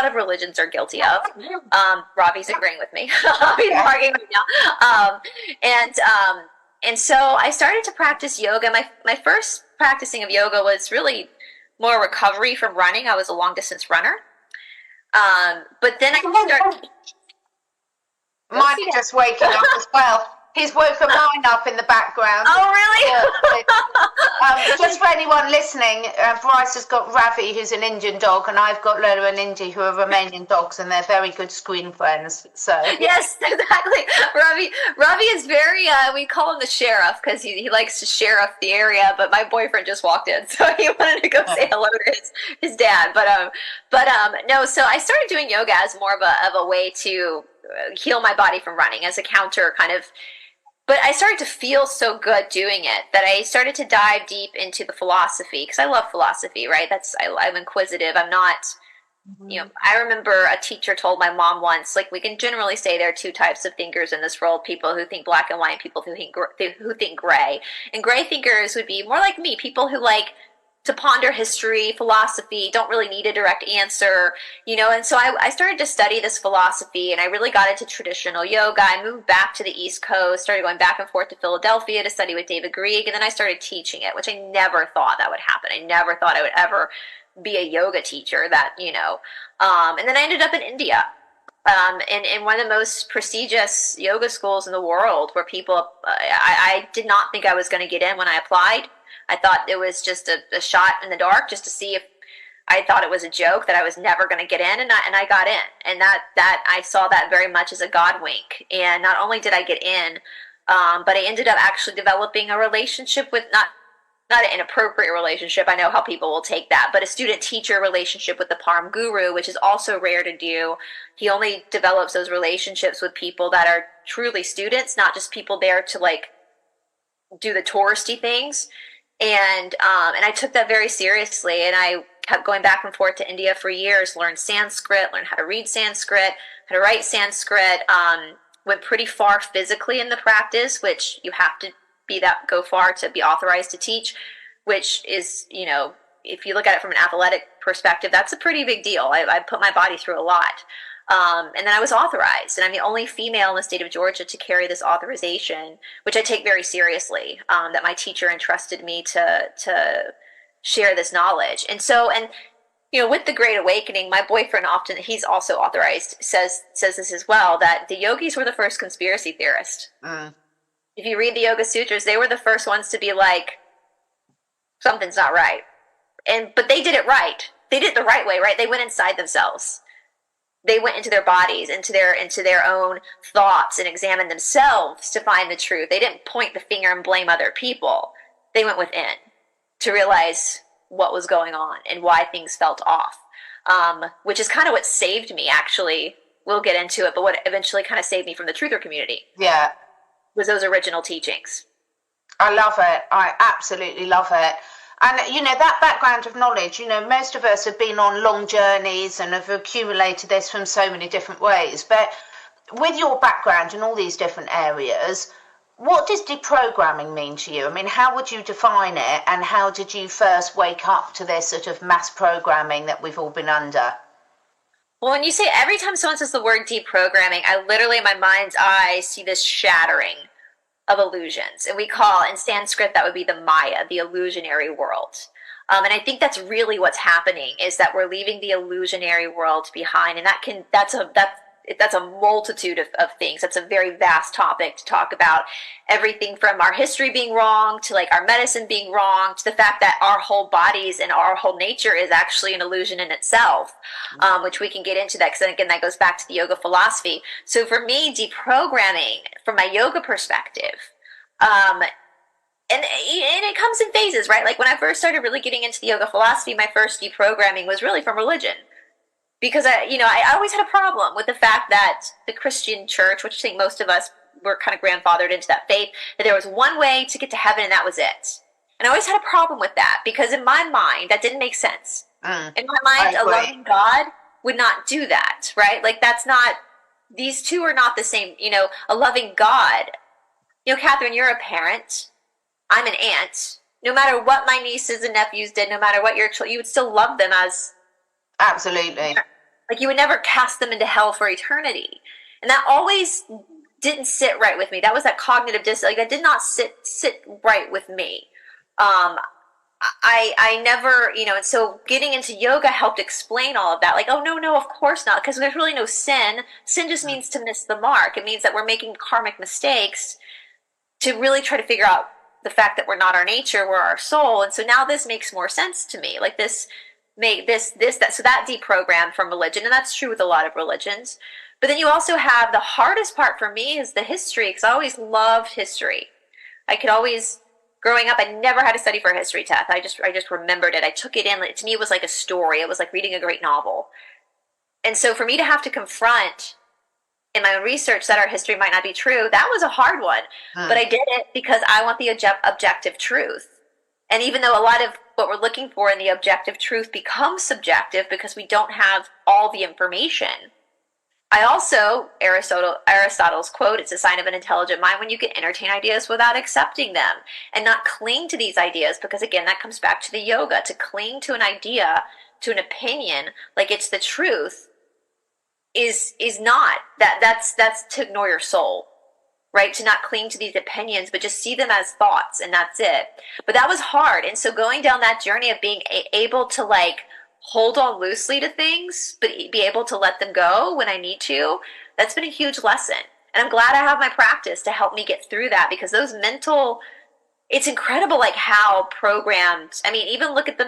of religions are guilty of. Robbie's agreeing with me. He's arguing right now. And so I started to practice yoga. My first practicing of yoga was really more recovery from running. I was a long distance runner. But then I started. Mine is just waking up as well. He's woken mine up in the background. Oh, really? Just for anyone listening, Bryce has got Ravi, who's an Indian dog, and I've got Lola and Indy, who are Romanian dogs, and they're very good screen friends. So yes, exactly. Ravi is very. We call him the sheriff because he likes to sheriff the area. But my boyfriend just walked in, so he wanted to go say hello to his dad. But no. So I started doing yoga as more of a way to heal my body from running, as a counter kind of. But I started to feel so good doing it that I started to dive deep into the philosophy, because I love philosophy, right? I'm inquisitive. I'm not, I remember a teacher told my mom once, like, we can generally say there are two types of thinkers in this world: people who think black and white, and people who think gray. And gray thinkers would be more like me, people who like to ponder history, philosophy, don't really need a direct answer, and so I started to study this philosophy, and I really got into traditional yoga. I moved back to the East Coast, started going back and forth to Philadelphia to study with David Grieg, and then I started teaching it, which I never thought that would happen. I never thought I would ever be a yoga teacher, and then I ended up in India, in one of the most prestigious yoga schools in the world, where people, I did not think I was going to get in when I applied. I thought it was just a shot in the dark, just to see if I thought it was a joke, that I was never going to get in, and I got in. And that I saw that very much as a God wink. And not only did I get in, but I ended up actually developing a relationship with, not an inappropriate relationship, I know how people will take that, but a student-teacher relationship with the Param Guru, which is also rare to do. He only develops those relationships with people that are truly students, not just people there to like do the touristy things. And I took that very seriously, and I kept going back and forth to India for years, learned Sanskrit, learned how to read Sanskrit, how to write Sanskrit, went pretty far physically in the practice, which you have to go far to be authorized to teach, which is, if you look at it from an athletic perspective, that's a pretty big deal. I put my body through a lot. And then I was authorized, and I'm the only female in the state of Georgia to carry this authorization, which I take very seriously, that my teacher entrusted me to share this knowledge. And so, with the Great Awakening, my boyfriend often, he's also authorized, says this as well, that the yogis were the first conspiracy theorists. If you read the Yoga Sutras, they were the first ones to be like, something's not right. But they did it right. They did it the right way, right? They went inside themselves. They went into their bodies, into their own thoughts, and examined themselves to find the truth. They didn't point the finger and blame other people. They went within to realize what was going on and why things felt off, which is kind of what saved me, actually. We'll get into it, but what eventually kind of saved me from the truther community was those original teachings. I love it. I absolutely love it. And, that background of knowledge, most of us have been on long journeys and have accumulated this from so many different ways. But with your background in all these different areas, what does deprogramming mean to you? I mean, how would you define it? And how did you first wake up to this sort of mass programming that we've all been under? Well, when you say, every time someone says the word deprogramming, I literally, in my mind's eye, see this shattering of illusions. And we call, in Sanskrit, that would be the Maya, the illusionary world. And I think that's really what's happening, is that we're leaving the illusionary world behind. And that's a multitude of things. That's a very vast topic to talk about. Everything from our history being wrong, to like our medicine being wrong, to the fact that our whole bodies and our whole nature is actually an illusion in itself, which we can get into that, because again, that goes back to the yoga philosophy. So for me, deprogramming, from my yoga perspective, and it comes in phases, right? Like when I first started really getting into the yoga philosophy, my first deprogramming was really from religion. Because I always had a problem with the fact that the Christian church, which I think most of us were kind of grandfathered into that faith, that there was one way to get to heaven and that was it. And I always had a problem with that, because in my mind, that didn't make sense. In my mind, a loving God would not do that, right? Like these two are not the same. A loving God, Catherine, you're a parent. I'm an aunt. No matter what my nieces and nephews did, no matter what you would still love them as. Absolutely. Like you would never cast them into hell for eternity. And that always didn't sit right with me. That was that cognitive dissonance. Like that did not sit right with me. Um, I never, and so getting into yoga helped explain all of that. Like, oh, no, of course not, because there's really no sin. Sin just means to miss the mark. It means that we're making karmic mistakes to really try to figure out the fact that we're not our nature, we're our soul. And so now this makes more sense to me. Like that. So that deprogrammed from religion, and that's true with a lot of religions. But then you also have the hardest part for me is the history, because I always loved history. I could always growing up, I never had to study for a history test. I just remembered it. I took it in. To me, it was like a story. It was like reading a great novel. And so for me to have to confront in my own research that our history might not be true, that was a hard one. But I did it because I want the objective truth. And even though a lot of what we're looking for in the objective truth becomes subjective because we don't have all the information, I also, Aristotle's quote, it's a sign of an intelligent mind when you can entertain ideas without accepting them and not cling to these ideas, because again, that comes back to the yoga. To cling to an idea, to an opinion, like it's the truth, is not. That's to ignore your soul, right? To not cling to these opinions, but just see them as thoughts, and that's it. But that was hard. And so going down that journey of being able to like hold on loosely to things, but be able to let them go when I need to, that's been a huge lesson. And I'm glad I have my practice to help me get through that, because those mental, it's incredible like how programmed, I mean, even look at the